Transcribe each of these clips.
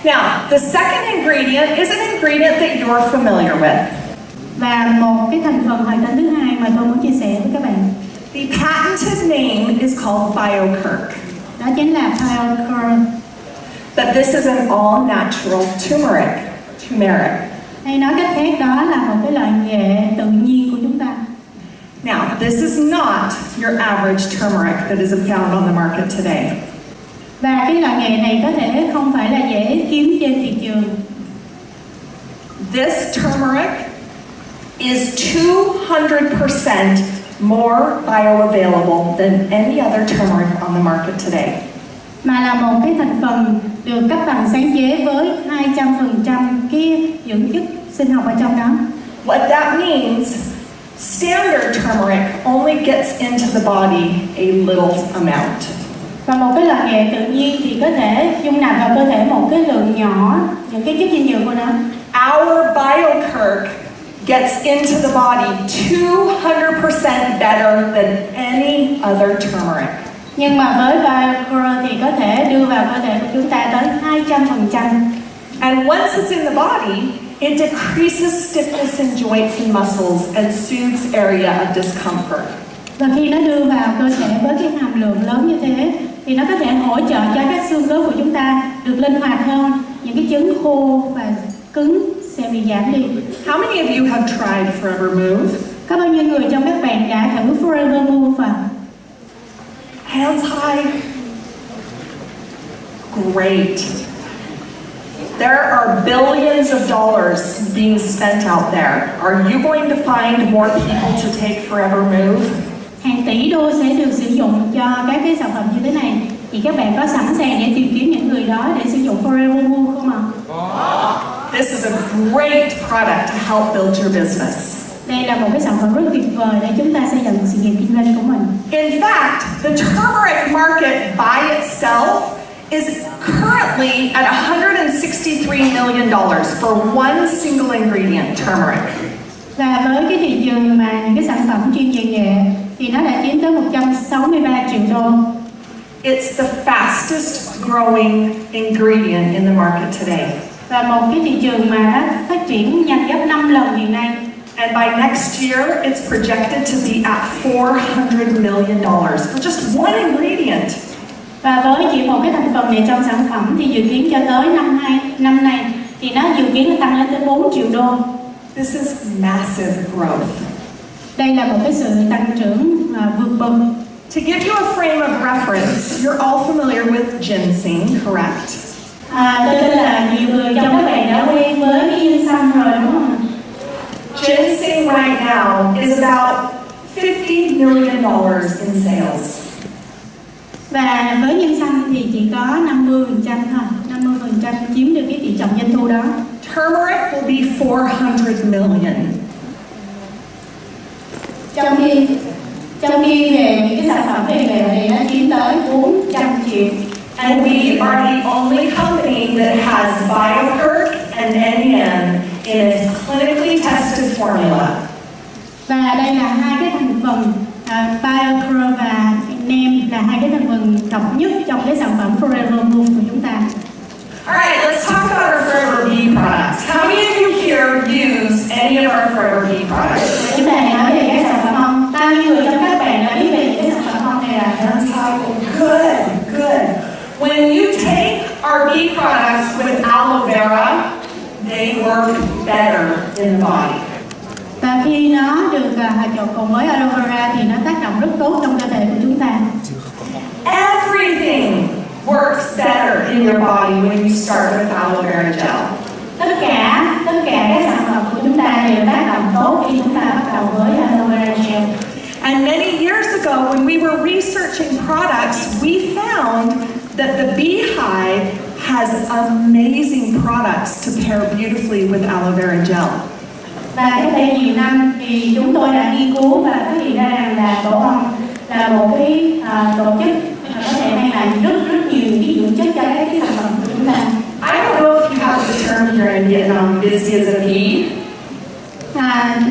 Now, the second ingredient is an ingredient that you're familiar with. Và một cái thành phần hoạt tính thứ hai mà tôi muốn chia sẻ với các bạn. The patented name is called BioKirk. Đó chính là BioKirk. But this is an all-natural turmeric. Hay nói cách khác đó là một cái loại nghệ tự nhiên của chúng ta. Now, this is not your average turmeric that is found on the market today. Và cái loại nghệ này có thể không phải là dễ kiếm trên thị trường. This turmeric is 200% more bioavailable than any other turmeric on the market today. Mà là một cái thành phần được cấp bằng sáng chế với 200% cái dưỡng chất sinh học ở trong đó. What that means, standard turmeric only gets into the body a little amount. Và một cái loại nghệ tự nhiên thì có thể dung nạp vào cơ thể một cái lượng nhỏ những cái chất dinh dưỡng của nó. Our BioKirk gets into the body 200% better than any other turmeric. Nhưng mà với BioKirk thì có thể đưa vào cơ thể của chúng ta tới 200%. And once it's in the body, it decreases stiffness in joints and muscles and soothes area of discomfort. Và khi nó đưa vào cơ thể với cái hàm lượng lớn như thế thì nó có thể hỗ trợ cho các xương khớp của chúng ta được linh hoạt hơn, những cái chứng khô và cứng sẽ bị giảm đi. How many of you have tried Forever Move? Có bao nhiêu người trong các bạn đã thử Forever Move ạ? Hands high. Great. There are billions of dollars being spent out there. Are you going to find more people to take Forever Move? Hàng tỷ đô sẽ được sử dụng cho các cái sản phẩm như thế này. Thì các bạn có sẵn sàng để tìm kiếm những người đó để sử dụng Forever Move không ạ? This is a great product to help build your business. Đây là một cái sản phẩm rất tuyệt vời để chúng ta xây dựng sự nghiệp kinh doanh của mình. In fact, the turmeric market by itself is currently at $163 million for one single ingredient, turmeric. Và với cái thị trường mà những cái sản phẩm chuyên về nghệ thì nó đã chiếm tới 163 triệu đô. It's the fastest growing ingredient in the market today. Và một cái thị trường mà nó phát triển nhanh gấp 5 lần hiện nay. And by next year, it's projected to be at $400 million for just one ingredient. Và với chỉ một cái thành phần này trong sản phẩm thì dự kiến cho tới năm nay thì nó dự kiến nó tăng lên tới 4 triệu đô. This is massive growth. Đây là một cái sự tăng trưởng vượt bậc. To give you a frame of reference, you're all familiar with ginseng, correct? Tôi tin là nhiều người trong các bạn đã quen với cái ginseng rồi đúng không? Ginseng right now is about $50 million in sales. Và với nhân xanh thì chỉ có 50% thôi, 50% chiếm được cái tỷ trọng doanh thu đó. Turmeric will be 400 million. Trong khi về những cái sản phẩm về nghệ thì nó chiếm tới 400 triệu. And we are the only company that has BioKirk and NEM in its clinically tested formula. Và đây là hai cái thành phần BioKirk và NEM là hai cái thành phần độc nhất trong cái sản phẩm Forever Move của chúng ta. Alright, let's talk about our Forever Bee products. How many of you here use any of our Forever Bee products? Chúng ta hãy nói về các sản phẩm không? Bao nhiêu người trong các bạn đã biết về những cái sản phẩm không này là? Good. When you take our bee products with aloe vera, they work better in the body. Và khi nó được hòa trộn cùng với aloe vera thì nó tác động rất tốt trong cơ thể của chúng ta. Everything works better in your body when you start with aloe vera gel. Tất cả các sản phẩm của chúng ta đều tác động tốt khi chúng ta bắt đầu với aloe vera gel. And many years ago, when we were researching products, we found that the beehive has amazing products to pair beautifully with aloe vera gel. Và cách đây nhiều năm thì chúng tôi đã nghiên cứu và phát hiện ra rằng là tổ ong là một cái tổ chức có thể mang lại rất nhiều cái dưỡng chất cho các cái sản phẩm của chúng ta. I don't know if you have the term here in Vietnam, busy as a bee.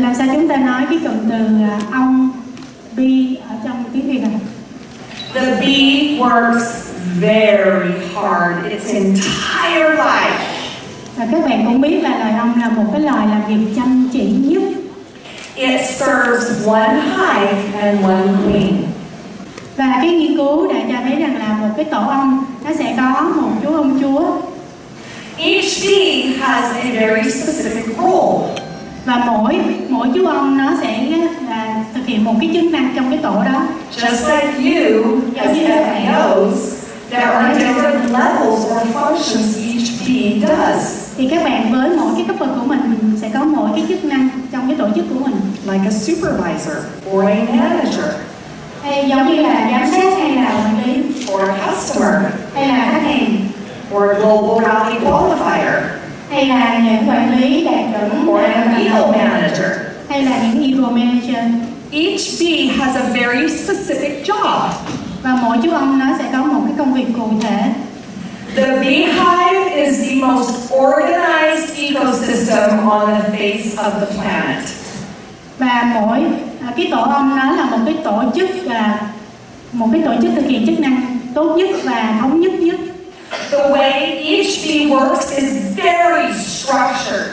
Làm sao chúng ta nói cái cụm từ ong, bee ở trong tiếng Việt này? The bee works very hard its entire life Và các bạn cũng biết là loài ong là một cái loài làm việc chăm chỉ nhất. It serves one hive and one queen. Và cái nghiên cứu đã cho thấy rằng là một cái tổ ong nó sẽ có một chú ông chúa. Each bee has a very specific role. Và mỗi chú ong nó sẽ là thực hiện một cái chức năng trong cái tổ đó. Just like you, as FBOs, there are different levels or functions each bee does. Thì các bạn với mỗi cái cấp bậc của mình sẽ có mỗi cái chức năng trong cái tổ chức của mình. Like a supervisor or a manager. Hay giống như là giám sát hay là quản lý. Or a customer. Hay là khách hàng. Or a global rally qualifier. Hay là những quản lý đạt chuẩn. Or an eagle manager. Hay là những eagle manager. Each bee has a very specific job. Và mỗi chú ong nó sẽ có một cái công việc cụ thể. The beehive is the most organized ecosystem on the face of the planet. Và mỗi cái tổ ong nó là một cái tổ chức thực hiện chức năng tốt nhất và thống nhất nhất. The way each bee works is very structured.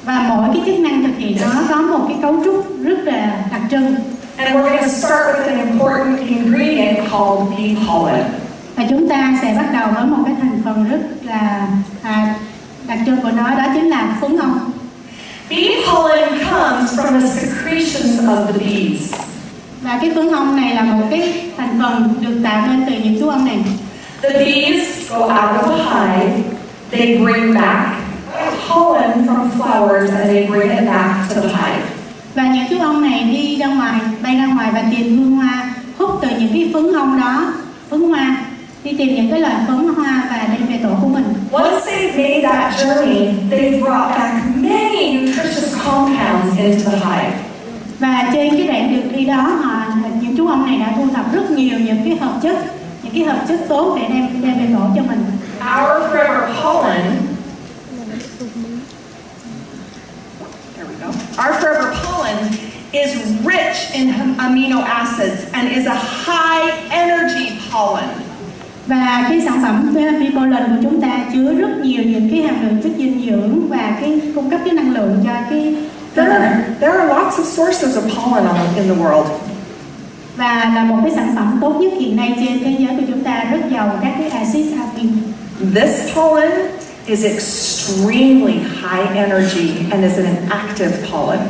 Và mỗi cái chức năng thực hiện nó có một cái cấu trúc rất là đặc trưng. And we're going to start with an important ingredient called bee pollen. Và chúng ta sẽ bắt đầu với một cái thành phần rất là đặc trưng của nó, đó chính là phấn ong. Bee pollen comes from the secretions of the bees. Và cái phấn ong này là một cái thành phần được tạo nên từ những chú ong này. The bees go out of the hive, they bring back pollen from flowers and they bring it back to the hive. Và những chú ong này bay ra ngoài và tìm hương hoa, hút từ những cái phấn ong đó, phấn hoa, đi tìm những cái loại phấn hoa và đem về tổ của mình. Once they've made that journey, they've brought back many nutritious compounds into the hive. Và trên cái đoạn đường đi đó, những chú ong này đã thu thập rất nhiều những cái hợp chất tốt để đem về tổ cho mình. Our forever pollen. There we go. Our forever pollen is rich in amino acids and is a high energy pollen. Và cái sản phẩm bee pollen của chúng ta chứa rất nhiều những cái hàm lượng chất dinh dưỡng và cái cung cấp cái năng lượng cho cái There are lots of sources of pollen in the world. Và là một cái sản phẩm tốt nhất hiện nay trên thế giới của chúng ta, rất giàu các cái axit amin. This pollen is extremely high energy and is an active pollen.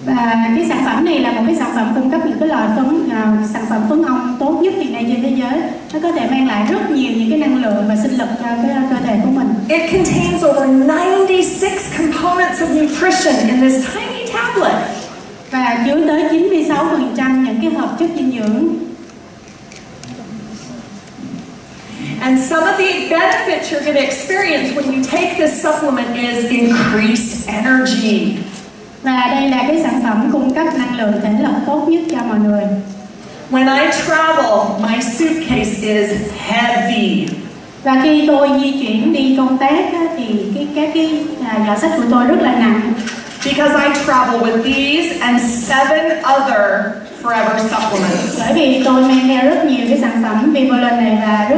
Và cái sản phẩm này là một cái sản phẩm cung cấp những cái loại sản phẩm phấn ong tốt nhất hiện nay trên thế giới. Nó có thể mang lại rất nhiều những cái năng lượng và sinh lực cho cái cơ thể của mình. It contains over 96 components of nutrition in this tiny tablet. Và chứa tới 96% những cái hợp chất dinh dưỡng. And some of the benefits you're going to experience when you take this supplement is increased energy. Và đây là cái sản phẩm cung cấp năng lượng thể lực tốt nhất cho mọi người. When I travel, my suitcase is heavy. Và khi tôi di chuyển đi công tác thì các cái giỏ sách của tôi rất là nặng. Because I travel with these and 7 other forever supplements. Bởi vì tôi mang theo rất nhiều cái sản phẩm bee pollen này và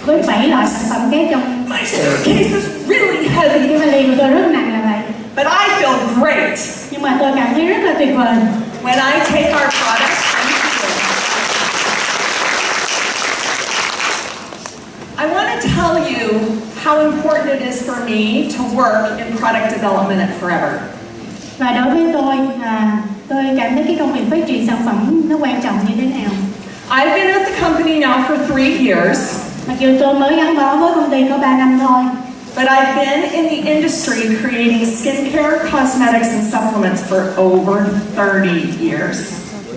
với 7 loại sản phẩm khác trong. My suitcase is really heavy. Cái vali của tôi rất nặng là vậy. But I feel great. Nhưng mà tôi cảm thấy rất là tuyệt vời. When I take our products, I want to tell you how important it is for me to work in product development at Forever. Và đối với tôi cảm thấy cái công việc phát triển sản phẩm nó quan trọng như thế nào. I've been at the company now for 3 years. Mặc dù tôi mới gắn bó với công ty có 3 năm thôi. But I've been in the industry creating skincare, cosmetics, and supplements for over 30 years.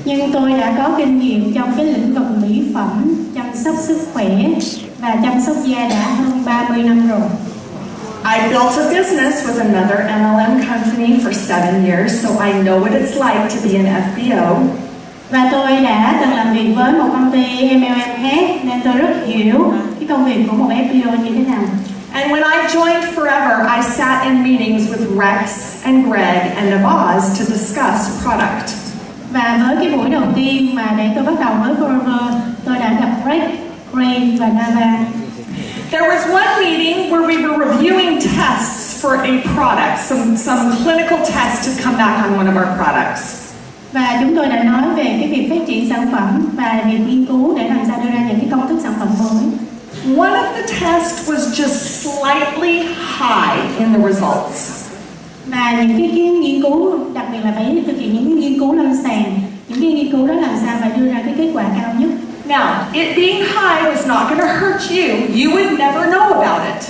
Nhưng tôi đã có kinh nghiệm trong cái lĩnh vực mỹ phẩm, chăm sóc sức khỏe và chăm sóc da đã hơn 30 năm rồi. I built a business with another MLM company for 7 years, so I know what it's like to be an FBO. Và tôi đã từng làm việc với một công ty MLM khác, nên tôi rất hiểu cái công việc của một FBO như thế nào. And when I joined Forever, I sat in meetings with Rex and Greg and Navaz to discuss product. Và với cái buổi đầu tiên mà để tôi bắt đầu với Forever, tôi đã gặp Greg và Nava. There was one meeting where we were reviewing tests for a product, some clinical tests to come back on one of our products. Và chúng tôi đã nói về cái việc phát triển sản phẩm và việc nghiên cứu để làm sao đưa ra những cái công thức sản phẩm mới. One of the tests was just slightly high in the results. Và những cái nghiên cứu, đặc biệt là phải thực hiện những cái nghiên cứu lâm sàng, những cái nghiên cứu đó làm sao phải đưa ra cái kết quả cao nhất. Now, it being high was not going to hurt you. You would never know about it.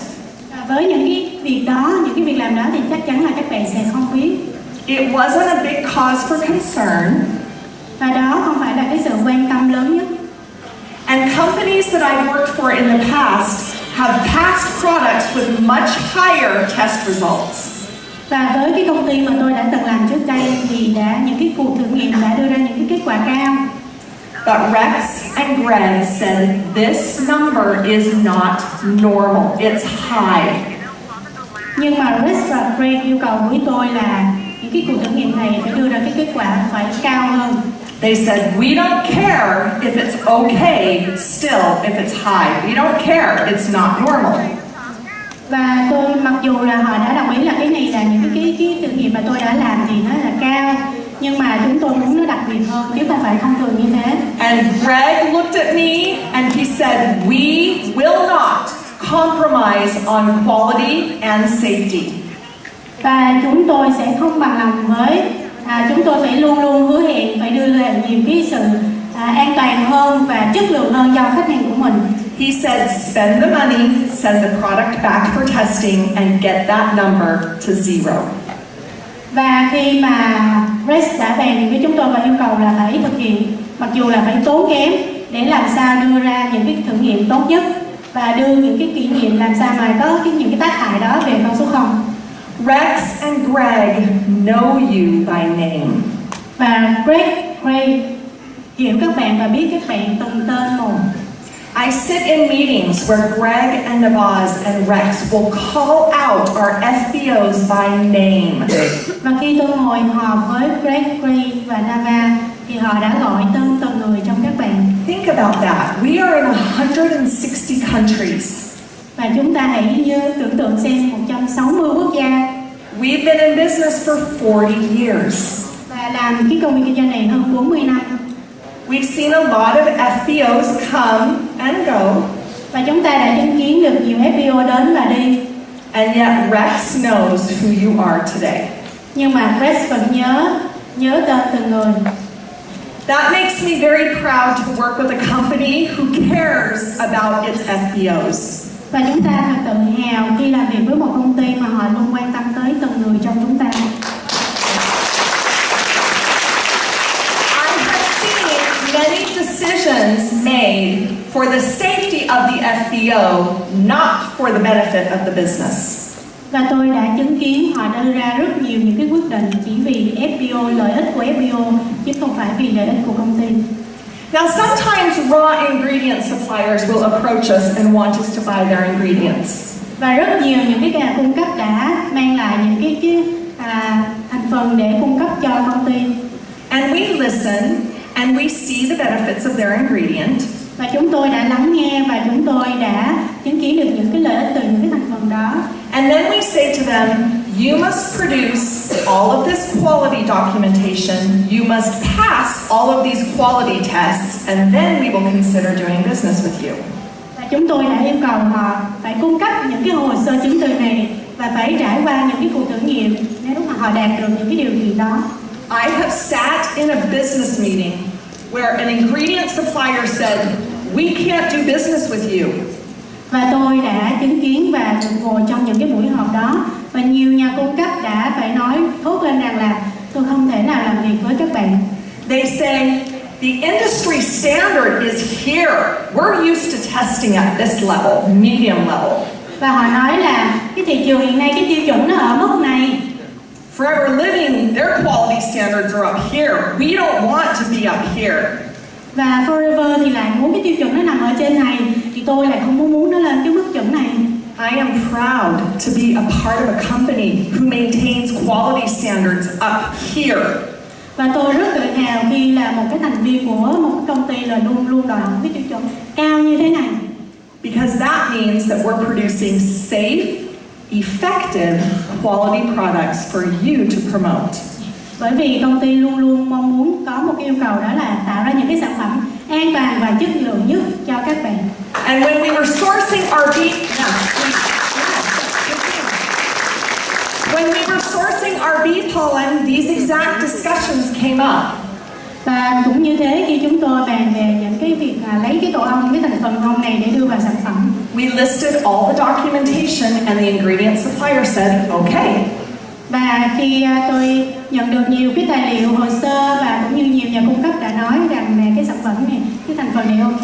Và với những cái việc đó, những cái việc làm đó thì chắc chắn là các bạn sẽ không biết. It wasn't a big cause for concern. Và đó không phải là cái sự quan tâm lớn nhất. And companies that I've worked for in the past have passed products with much higher test results. Và với cái công ty mà tôi đã từng làm trước đây thì những cái cuộc thử nghiệm đã đưa ra những cái kết quả cao. But Rex and Greg said this number is not normal. It's high. Nhưng mà Rex và Greg yêu cầu với tôi là những cái cuộc thử nghiệm này phải đưa ra cái kết quả phải cao hơn. They said, we don't care if it's okay still if it's high. We don't care, it's not normal. Và tôi mặc dù là họ đã đồng ý là cái này là những cái thử nghiệm mà tôi đã làm thì nó là cao, nhưng mà chúng tôi muốn nó đặc biệt hơn chứ không phải thông thường như thế. And Greg looked at me and he said, we will not compromise on quality and safety. Và chúng tôi sẽ không bằng lòng với, chúng tôi phải luôn luôn hứa hẹn phải đưa ra nhiều cái sự an toàn hơn và chất lượng hơn cho khách hàng của mình. He said, spend the money, send the product back for testing and get that number to 0. Và khi mà Rex đã bàn với chúng tôi và yêu cầu là phải thực hiện, mặc dù là phải tốn kém để làm sao đưa ra những cái thử nghiệm tốt nhất và đưa những cái kỷ niệm làm sao mà có những cái tác hại đó về con số 0. Rex and Greg know you by name. Và Greg hiểu các bạn và biết các bạn từng tên một. I sit in meetings where Greg and Nabaz and Rex will call out our FBOs by name. Và khi tôi ngồi họp với Greg và Nava thì họ đã gọi tên từng người trong các bạn. Think about that. We are in 160 countries. Và chúng ta hãy tưởng tượng xem 160 quốc gia. We've been in business for 40 years. Và làm cái công việc kinh doanh này hơn 40 năm. We've seen a lot of FBOs come and go. Và chúng ta đã chứng kiến được nhiều FBO đến và đi. And yet Rex knows who you are today. Nhưng mà Rex vẫn nhớ tên từng người. That makes me very proud to work with a company who cares about its FBOs. Và chúng ta thật tự hào khi làm việc với một công ty mà họ luôn quan tâm tới từng người trong chúng ta. I have seen many decisions made for the safety of the FBO, not for the benefit of the business. Và tôi đã chứng kiến họ đưa ra rất nhiều những cái quyết định chỉ vì FBO, lợi ích của FBO chứ không phải vì lợi ích của công ty. Now, sometimes raw ingredient suppliers will approach us and want us to buy their ingredients. Và rất nhiều những cái nhà cung cấp đã mang lại những cái thành phần để cung cấp cho công ty. And we listen and we see the benefits of their ingredient. Và chúng tôi đã lắng nghe và chúng tôi đã chứng kiến được những cái lợi ích từ những cái thành phần đó. And then we say to them, you must produce all of this quality documentation, you must pass all of these quality tests, and then we will consider doing business with you. Và chúng tôi đã yêu cầu họ phải cung cấp những cái hồ sơ chứng từ này và phải trải qua những cái cuộc thử nghiệm nếu mà họ đạt được những cái điều kiện đó. I have sat in a business meeting where an ingredient supplier said, we can't do business with you. Và tôi đã chứng kiến và được ngồi trong những cái buổi họp đó và nhiều nhà cung cấp đã phải nói thốt lên rằng là tôi không thể nào làm việc với các bạn. They say, the industry standard is here. We're used to testing at this level, medium level. Và họ nói là cái thị trường hiện nay cái tiêu chuẩn nó ở mức này. Forever Living, their quality standards are up here. We don't want to be up here. Và Forever thì lại muốn cái tiêu chuẩn nó nằm ở trên này, thì tôi lại không muốn nó lên cái mức chuẩn này. I am proud to be a part of a company who maintains quality standards up here. Và tôi rất tự hào khi là một cái thành viên của một công ty là luôn luôn đòi hỏi cái tiêu chuẩn cao như thế này. Because that means that we're producing safe, effective quality products for you to promote. Bởi vì công ty luôn luôn mong muốn có một cái yêu cầu, đó là tạo ra những cái sản phẩm an toàn và chất lượng nhất cho các bạn. And when we were sourcing our when we were sourcing our bee pollen, these exact discussions came up. Và cũng như thế, khi chúng tôi bàn về những cái việc lấy cái tổ ong, cái thành phần ong này để đưa vào sản phẩm, We listed all the documentation and the ingredient supplier said, okay. và khi tôi nhận được nhiều cái tài liệu hồ sơ và cũng như nhiều nhà cung cấp đã nói rằng là cái sản phẩm này, cái thành phần này ok.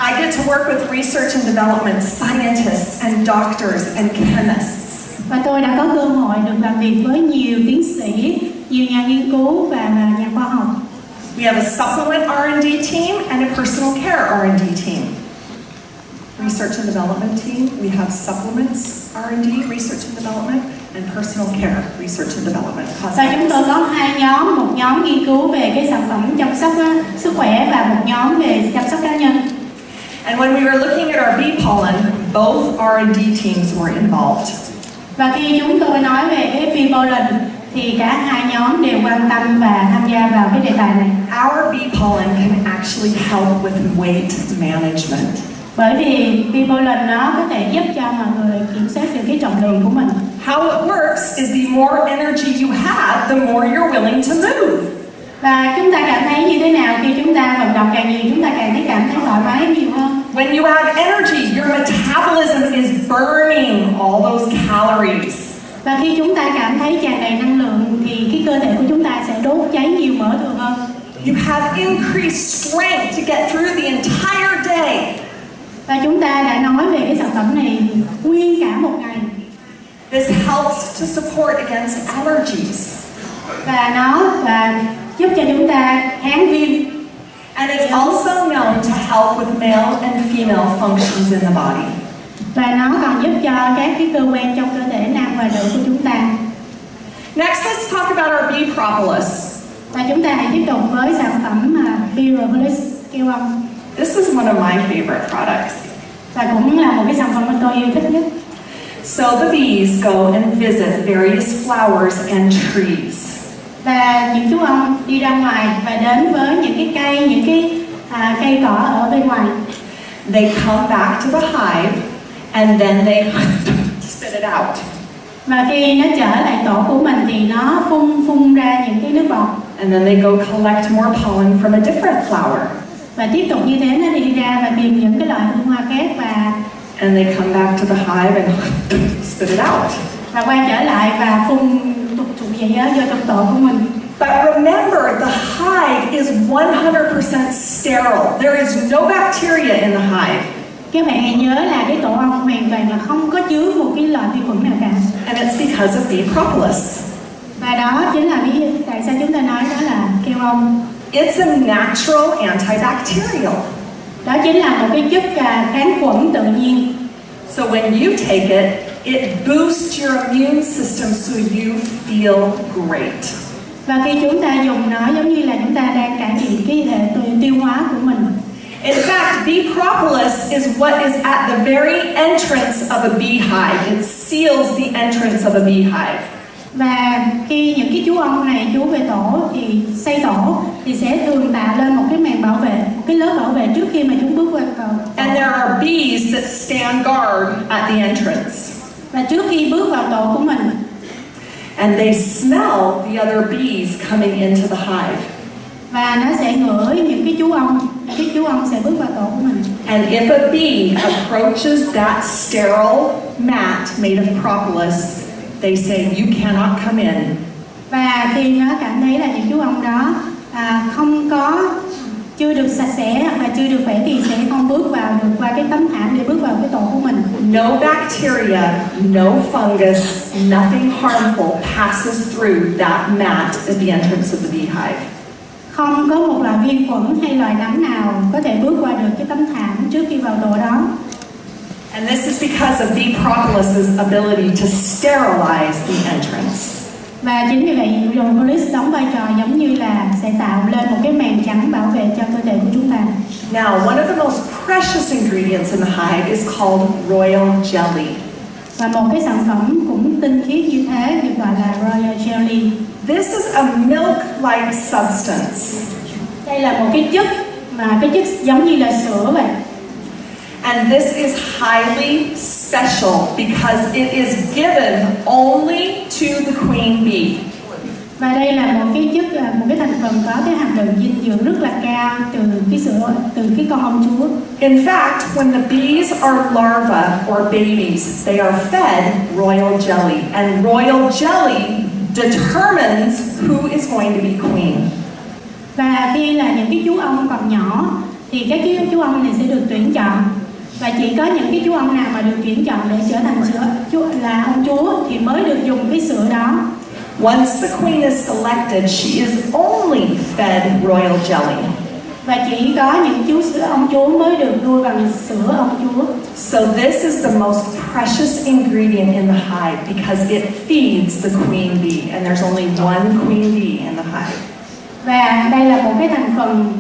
I get to work with research and development scientists and doctors and chemists. Và tôi đã có cơ hội được làm việc với nhiều tiến sĩ, nhiều nhà nghiên cứu và nhà khoa học. We have a supplement R&D team and a personal care R&D team. Research and development team, we have supplements R&D, research and development, and personal care, research and development. Và chúng tôi có hai nhóm, một nhóm nghiên cứu về cái sản phẩm chăm sóc sức khỏe và một nhóm về chăm sóc cá nhân. And when we were looking at our bee pollen, both R&D teams were involved. Và khi chúng tôi nói về cái bee pollen thì cả hai nhóm đều quan tâm và tham gia vào cái đề tài này. Our bee pollen can actually help with weight management. Bởi vì bee pollen nó có thể giúp cho mọi người kiểm soát được cái trọng lượng của mình. How it works is the more energy you have, the more you're willing to move. Và chúng ta cảm thấy như thế nào khi chúng ta vận động càng nhiều, chúng ta càng cảm thấy thoải mái nhiều hơn. When you have energy, your metabolism is burning all those calories. Và khi chúng ta cảm thấy tràn đầy năng lượng thì cái cơ thể của chúng ta sẽ đốt cháy nhiều mỡ thường hơn. You have increased strength to get through the entire day. Và chúng ta đã nói về cái sản phẩm này nguyên cả một ngày. This helps to support against allergies. Và nó giúp cho chúng ta kháng viêm. And it's also known to help with male and female functions in the body. Và nó còn giúp cho các cái cơ quan trong cơ thể nam và nữ của chúng ta. Next, let's talk about our bee propolis. Và chúng ta hãy tiếp tục với sản phẩm bee propolis keo ong. This is one of my favorite products. Và cũng là một cái sản phẩm mà tôi yêu thích nhất. So the bees go and visit various flowers and trees. Và những chú ong đi ra ngoài và đến với những cái cây, những cái cây cỏ ở bên ngoài. They come back to the hive and then they spit it out. Và khi nó trở lại tổ của mình thì nó phun ra những cái nước bọt. And then they go collect more pollen from a different flower. Và tiếp tục như thế, nó đi ra và tìm những cái loại hương hoa khác và and they come back to the hive and spit it out. Và quay trở lại và phun tục vậy đó vô trong tổ của mình. But remember, the hive is 100% sterile. There is no bacteria in the hive. Các bạn hãy nhớ là cái tổ ong hoàn toàn là không có chứa một cái loại vi khuẩn nào cả. And it's because of bee propolis. Và đó chính là lý do tại sao chúng ta nói đó là keo ong. It's a natural antibacterial. Đó chính là một cái chất kháng khuẩn tự nhiên. So when you take it boosts your immune system so you feel great. Và khi chúng ta dùng nó giống như là chúng ta đang cải thiện cái hệ tiêu hóa của mình. In fact, bee propolis is what is at the very entrance of a beehive. It seals the entrance of a beehive. Và khi những cái chú ong này chú về tổ thì xây tổ thì sẽ thường tạo lên một cái màng bảo vệ, một cái lớp bảo vệ trước khi mà chúng bước vào. And there are bees that stand guard at the entrance. Và trước khi bước vào tổ của mình. And they smell the other bees coming into the hive. Và nó sẽ ngửi những cái chú ong sẽ bước vào tổ của mình. And if a bee approaches that sterile mat made of propolis, they say you cannot come in. Và khi nó cảm thấy là những chú ong đó chưa được sạch sẽ hoặc là chưa được khỏe thì sẽ không bước vào được qua cái tấm thảm để bước vào cái tổ của mình. No bacteria, no fungus, nothing harmful passes through that mat at the entrance of the beehive. Không có một loại vi khuẩn hay loài nấm nào có thể bước qua được cái tấm thảm trước khi vào tổ đó. And this is because of bee propolis's ability to sterilize the entrance. Và chính vì vậy, propolis đóng vai trò giống như là sẽ tạo lên một cái màng trắng bảo vệ cho cơ thể của chúng ta. Now, one of the most precious ingredients in the hive is called royal jelly. Và một cái sản phẩm cũng tinh khiết như thế được gọi là Royal Jelly. This is a milk-like substance. Đây là một cái chất giống như là sữa vậy. And this is highly special because it is given only to the queen bee. Và đây là một cái thành phần có cái hàm lượng dinh dưỡng rất là cao từ cái con ong chúa. In fact, when the bees are larvae or babies, they are fed royal jelly, and royal jelly determines who is going to be queen. Và khi là những cái chú ong còn nhỏ thì các chú ong này sẽ được tuyển chọn, và chỉ có những cái chú ong nào mà được tuyển chọn để trở thành là ông chúa thì mới được dùng cái sữa đó. Once the queen is selected, she is only fed royal jelly. Và chỉ có những chú ông chúa mới được nuôi bằng sữa ông chúa. So this is the most precious ingredient in the hive because it feeds the queen bee, and there's only one queen bee in the hive. Và đây là một cái thành phần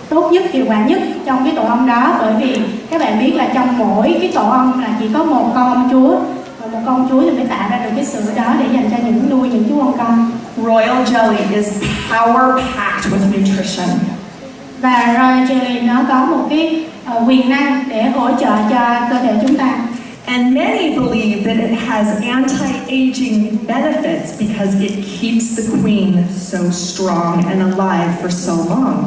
tốt nhất, hiệu quả nhất trong cái tổ ong đó, bởi vì các bạn biết là trong mỗi cái tổ ong là chỉ có một con ong chúa, và một con chúa thì mới tạo ra được cái sữa đó để dành cho nuôi những chú ong con. Royal jelly is power packed with nutrition. Và Royal Jelly nó có một cái quyền năng để hỗ trợ cho cơ thể chúng ta. And many believe that it has anti-aging benefits because it keeps the queen so strong and alive for so long.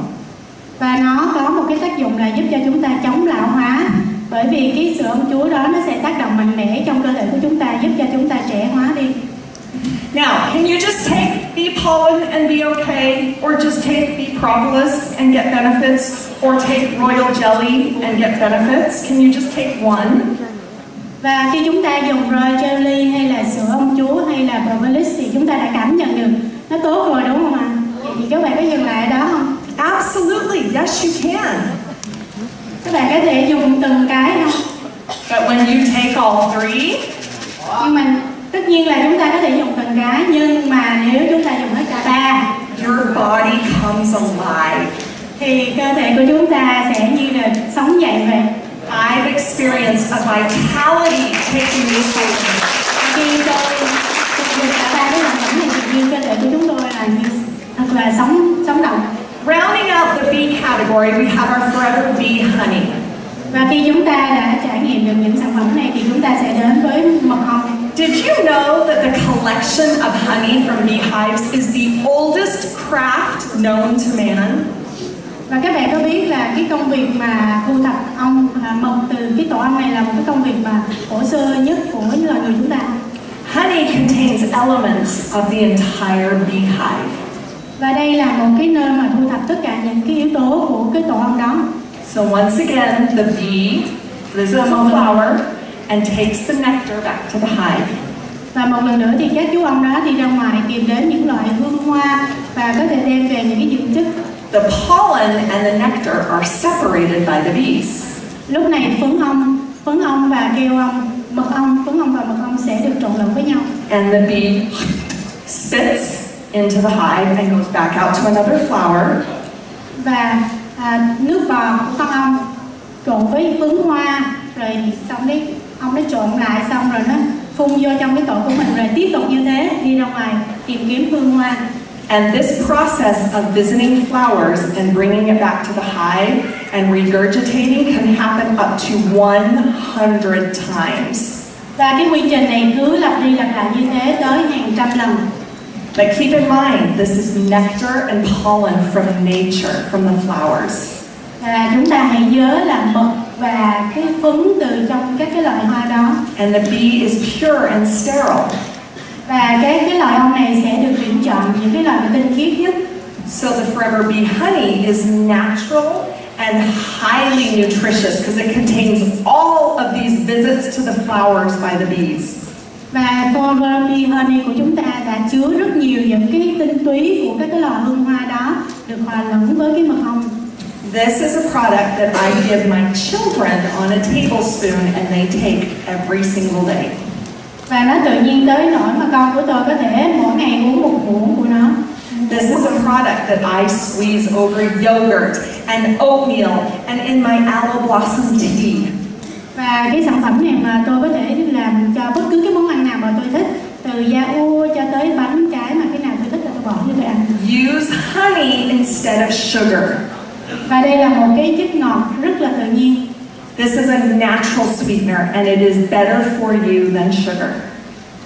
Và nó có một cái tác dụng là giúp cho chúng ta chống lão hóa, bởi vì cái sữa ông chúa đó nó sẽ tác động mạnh mẽ trong cơ thể của chúng ta, giúp cho chúng ta trẻ hóa đi. Now, can you just take bee pollen and be okay? Or just take bee propolis and get benefits? Or take royal jelly and get benefits? Can you just take one? Và khi chúng ta dùng Royal Jelly hay là sữa ông chúa hay là propolis thì chúng ta đã cảm nhận được nó tốt rồi, đúng không ạ? Vậy thì các bạn có dừng lại ở đó không? Absolutely, yes you can. Các bạn có thể dùng từng cái không? But when you take all three, Nhưng mà tất nhiên là chúng ta có thể dùng từng cái, nhưng mà nếu chúng ta dùng hết cả ba, your body comes alive. thì cơ thể của chúng ta sẽ như là sống dậy vậy. I've experienced a vitality taking these things. Khi tôi dùng cả ba cái sản phẩm này thì như cơ thể của chúng tôi là như thật là sống động. Rounding out the bee category, we have our forever bee honey. Và khi chúng ta đã trải nghiệm được những sản phẩm này thì chúng ta sẽ đến với mật ong. Did you know that the collection of honey from beehives is the oldest craft known to man? Và các bạn có biết là cái công việc mà thu thập mật từ cái tổ ong này là một cái công việc mà cổ xưa nhất của loài người chúng ta. Honey contains elements of the entire beehive. Và đây là một cái nơi mà thu thập tất cả những cái yếu tố của cái tổ ong đó. So once again, the bee visits a flower and takes the nectar back to the hive. Và một lần nữa thì các chú ong đó đi ra ngoài tìm đến những loại hương hoa và có thể đem về những cái dưỡng chất. The pollen and the nectar are separated by the bees. Lúc này phấn ong và keo ong, phấn ong và mật ong sẽ được trộn lẫn với nhau. And the bee spits into the hive and goes back out to another flower. Và nước bọt của con ong trộn với phấn hoa, rồi xong đấy ong nó trộn lại xong rồi nó phun vô trong cái tổ của mình, rồi tiếp tục như thế đi ra ngoài tìm kiếm hương hoa. And this process of visiting flowers and bringing it back to the hive and regurgitating can happen up to 100 times. Và cái quy trình này cứ lặp đi lặp lại như thế tới hàng trăm lần. But keep in mind, this is nectar and pollen from nature, from the flowers. Và chúng ta hãy nhớ là mật và cái phấn từ trong các cái loại hoa đó. And the bee is pure and sterile. Và cái loại ong này sẽ được tuyển chọn những cái loại mà tinh khiết nhất. So the forever bee honey is natural and highly nutritious because it contains all of these visits to the flowers by the bees. Và Forever Bee Honey của chúng ta đã chứa rất nhiều những cái tinh túy của các cái loại hương hoa đó được hòa lẫn với cái mật ong. This is a product that I give my children on a tablespoon and they take every single day. Và nó tự nhiên tới nỗi mà con của tôi có thể mỗi ngày uống một muỗng của nó. This is a product that I squeeze over yogurt and oatmeal and in my aloe blossom tea. Và cái sản phẩm này mà tôi có thể làm cho bất cứ cái món ăn nào mà tôi thích, từ da ua cho tới bánh trái, mà cái nào tôi thích là tôi bỏ vô tôi ăn. Use honey instead of sugar. Và đây là một cái chất ngọt rất là tự nhiên. This is a natural sweetener and it is better for you than sugar.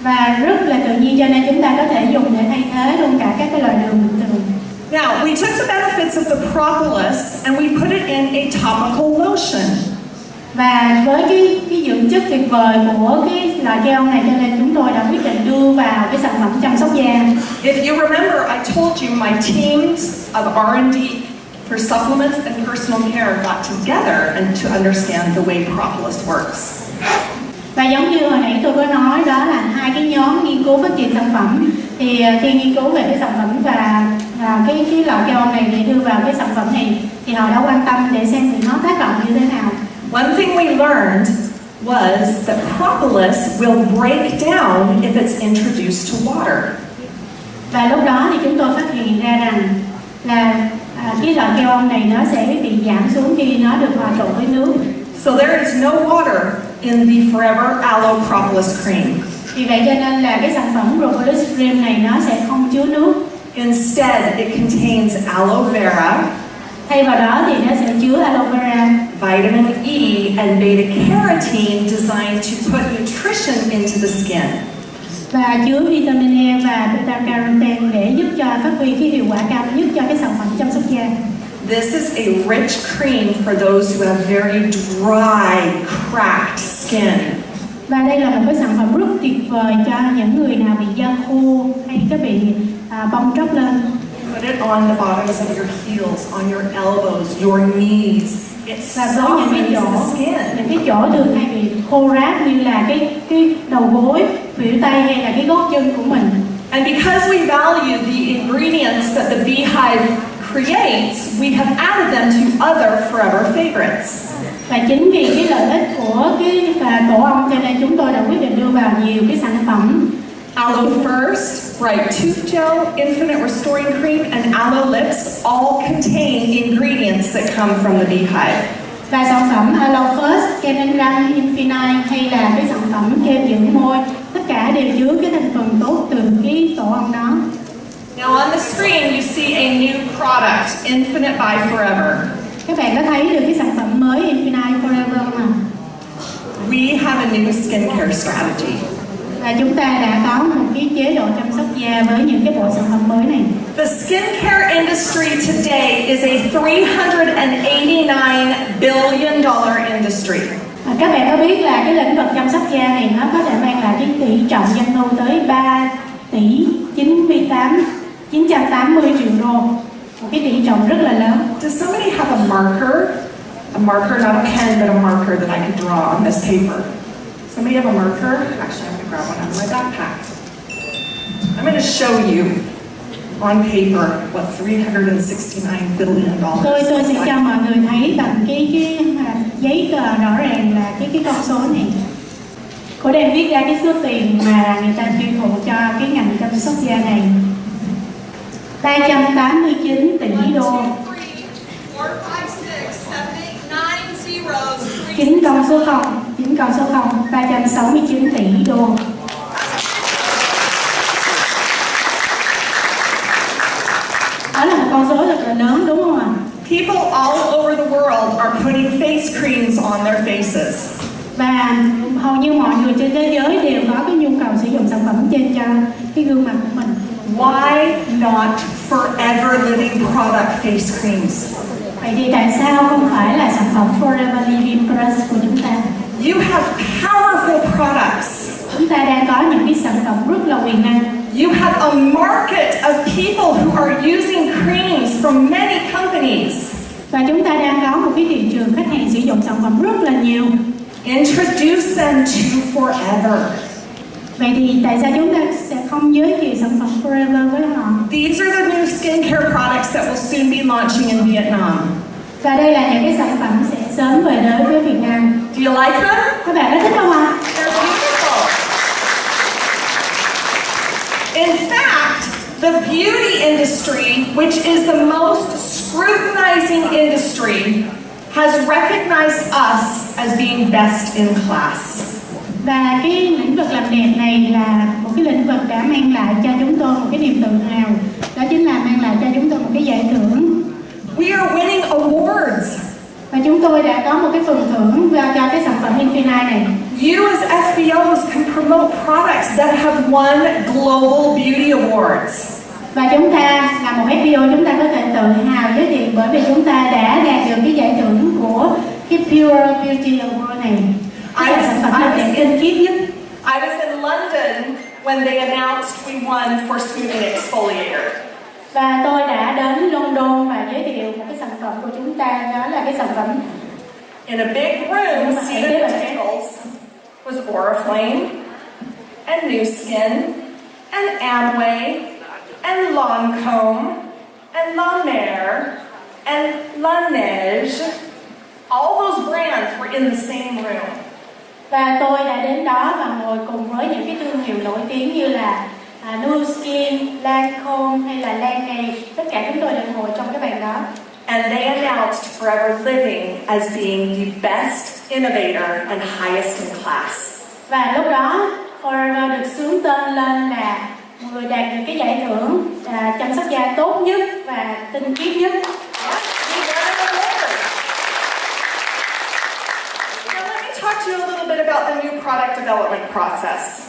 Và rất là tự nhiên, cho nên chúng ta có thể dùng để thay thế luôn cả các cái loại đường bình thường. Now, we took the benefits of the propolis and we put it in a topical lotion. Và với cái dưỡng chất tuyệt vời của cái loại keo này, cho nên chúng tôi đã quyết định đưa vào cái sản phẩm chăm sóc da. If you remember, I told you my teams of R&D for supplements and personal care got together and to understand the way propolis works. Và giống như hồi nãy tôi có nói, đó là hai cái nhóm nghiên cứu phát triển sản phẩm. Thì khi nghiên cứu về cái sản phẩm và cái loại keo này để đưa vào cái sản phẩm này, thì họ đã quan tâm để xem thì nó tác động như thế nào. One thing we learned was that propolis will break down if it's introduced to water. Và lúc đó thì chúng tôi phát hiện ra rằng là cái loại keo này nó sẽ bị giảm xuống khi nó được hòa trộn với nước. So there is no water in the Forever Aloe Propolis Cream. Vì vậy cho nên là cái sản phẩm propolis cream này nó sẽ không chứa nước. Instead, it contains aloe vera, Thay vào đó thì nó sẽ chứa aloe vera, vitamin E, and beta-carotene designed to put nutrition into the skin. và chứa vitamin E và beta carotene để giúp cho phát huy cái hiệu quả cao nhất cho cái sản phẩm chăm sóc da. This is a rich cream for those who have very dry, cracked skin. Và đây là một cái sản phẩm rất tuyệt vời cho những người nào bị da khô hay có bị bong tróc lên. Put it on the bottoms of your heels, on your elbows, your knees. It Và với softens the skin. những cái chỗ thường hay bị khô ráp như là cái đầu gối, khuỷu tay hay là cái gót chân của mình. And because we value the ingredients that the beehive creates, we have added them to other forever favorites. Và chính vì cái lợi ích của cái tổ ong cho nên chúng tôi đã quyết định đưa vào nhiều cái sản phẩm. Aloe First, Bright Tooth Gel, Infinite Restoring Cream, and Aloe Lips all contain ingredients that come from the beehive. Và sản phẩm Aloe First, kem đánh răng Infinite hay là cái sản phẩm kem dưỡng môi, tất cả đều chứa cái thành phần tốt từ cái tổ ong đó. Now on the screen you see a new product, Infinite by Forever. Các bạn có thấy được cái sản phẩm mới Infinite Forever không ạ? We have a new skincare strategy. Và chúng ta đã có một cái chế độ chăm sóc da với những cái bộ sản phẩm mới này. The skincare industry today is a $389 billion industry. Các bạn có biết là cái lĩnh vực chăm sóc da này nó có thể mang lại cái tỷ trọng doanh thu tới 3 tỷ 980 triệu đô. Một cái tỷ trọng rất là lớn. Does somebody have a marker? A marker, not a pen, but a marker that I could draw on this paper. Somebody have a marker? Actually, I'm going to grab one out of my backpack. I'm going to show you on paper what $369 billion Tôi sẽ cho mọi người thấy bằng cái giấy tờ rõ ràng là cái con số này. Cô đang viết ra cái số tiền mà người ta tiêu thụ cho cái ngành chăm sóc da này. 389 tỷ đô. 9 con số 0, 369 tỷ đô. Đó là một con số rất là lớn đúng không ạ? People all over the world are putting face creams on their faces. Và hầu như mọi người trên thế giới đều có cái nhu cầu sử dụng sản phẩm trên cho cái gương mặt của mình. Why not Forever Living Product face creams? Vậy thì tại sao không phải là sản phẩm Forever Living Plus của chúng ta? You have powerful products. Chúng ta đang có những cái sản phẩm rất là quyền năng. You have a market of people who are using creams from many companies. Và chúng ta đang có một cái thị trường khách hàng sử dụng sản phẩm rất là nhiều. Introduce them to Forever. Vậy thì tại sao chúng ta sẽ không giới thiệu sản phẩm Forever với họ? These are the new skincare products that will soon be launching in Vietnam. Và đây là những cái sản phẩm sẽ sớm về đến với Việt Nam. Do you like them? Các bạn có thích không ạ? They're beautiful. In fact, the beauty industry, which is the most scrutinizing industry, has recognized us as being best in class. Và cái lĩnh vực làm đẹp này là một cái lĩnh vực đã mang lại cho chúng tôi một cái niềm tự hào. Đó chính là mang lại cho chúng tôi một cái giải thưởng. We are winning awards. Và chúng tôi đã có một cái phần thưởng cho cái sản phẩm Infinite này. You as FBOs can promote products that have won global beauty awards. Và chúng ta là một FBO, chúng ta có thể tự hào giới thiệu bởi vì chúng ta đã đạt được cái giải thưởng của cái Pure Beauty Award này. I was in London when they announced we won for smoothing exfoliator. Và tôi đã đến London và giới thiệu một cái sản phẩm của chúng ta, đó là cái sản phẩm. In a big room, seated at tables, was Oriflame, and New Skin, and Amway, and Lancome, and La Mer, and Laneige. All those brands were in the same room. Và tôi đã đến đó và ngồi cùng với những cái thương hiệu nổi tiếng như là New Skin, Lancome hay là Laneige. Tất cả chúng tôi đều ngồi trong cái bàn đó. And they announced Forever Living as being the best innovator and highest in class. Và lúc đó Forever được xướng tên lên là người đạt được cái giải thưởng chăm sóc da tốt nhất và tinh khiết nhất. Now let me talk to you a little bit about the new product development process.